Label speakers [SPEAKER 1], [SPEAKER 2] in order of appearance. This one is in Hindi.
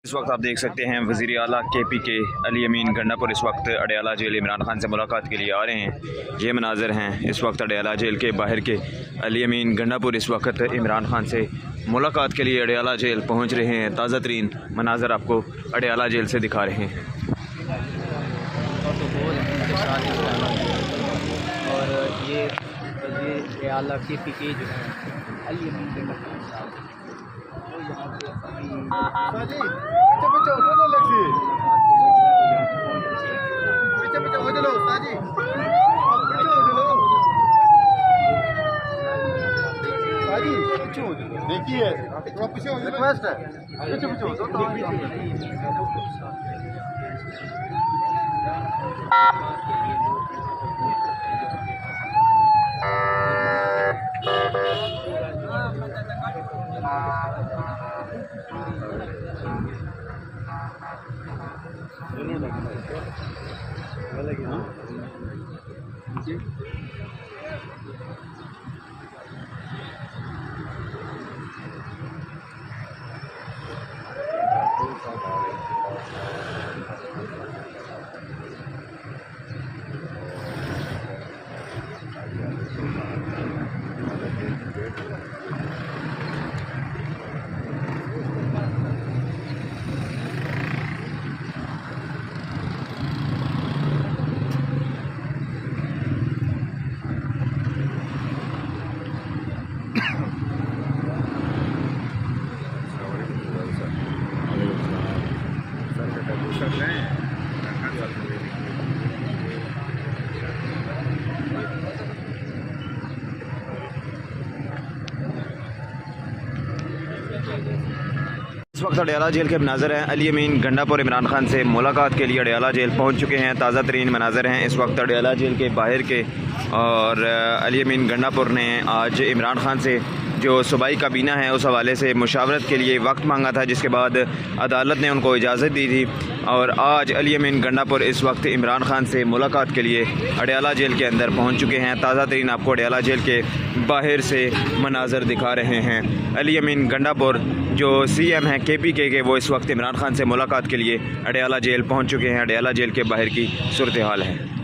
[SPEAKER 1] इस वक्त आप देख सकते हैं वज़ीर आला KP के अली अमीन गंडापुर इस वक्त अडयाला जेल इमरान खान से मुलाकात के लिए आ रहे हैं। ये मनाज़र हैं इस वक्त अडयाला जेल के बाहर के। अली अमीन गंडापुर इस वक्त इमरान खान से मुलाकात के लिए अडयाला जेल पहुंच रहे हैं। ताज़ा तरीन मनाज़र आपको अडयाला जेल से दिखा रहे हैं।
[SPEAKER 2] और ये वज़ीर आला KP के जो है अली अमीन गंडापुर साहब वो यहाँ पे
[SPEAKER 3] देखिए थोड़ा पीछे हो जाए, रिक्वेस्ट है पीछे पीछे हो
[SPEAKER 1] इस वक्त अडयाला जेल के मनाज़र हैं। अली अमीन गंडापुर इमरान खान से मुलाकात के लिए अडयाला जेल पहुंच चुके हैं। ताज़ा तरीन मनाज़र हैं इस वक्त अडयाला जेल के बाहर के। और अली अमीन गंडापुर ने आज इमरान खान से जो सूबाई काबीना है उस हवाले से मुशावरत के लिए वक्त मांगा था, जिसके बाद अदालत ने उनको इजाज़त दी थी। और आज अली अमीन गंडापुर इस वक्त इमरान खान से मुलाकात के लिए अडयाला जेल के अंदर पहुंच चुके हैं। ताज़ा तरीन आपको अडयाला जेल के बाहर से मनाज़र दिखा रहे हैं। अली अमीन गंडापुर जो CM हैं KP के वो इस वक्त इमरान खान से मुलाकात के लिए अडयाला जेल पहुँच चुके हैं। अडयाला जेल के बाहर की सूरत हाल है।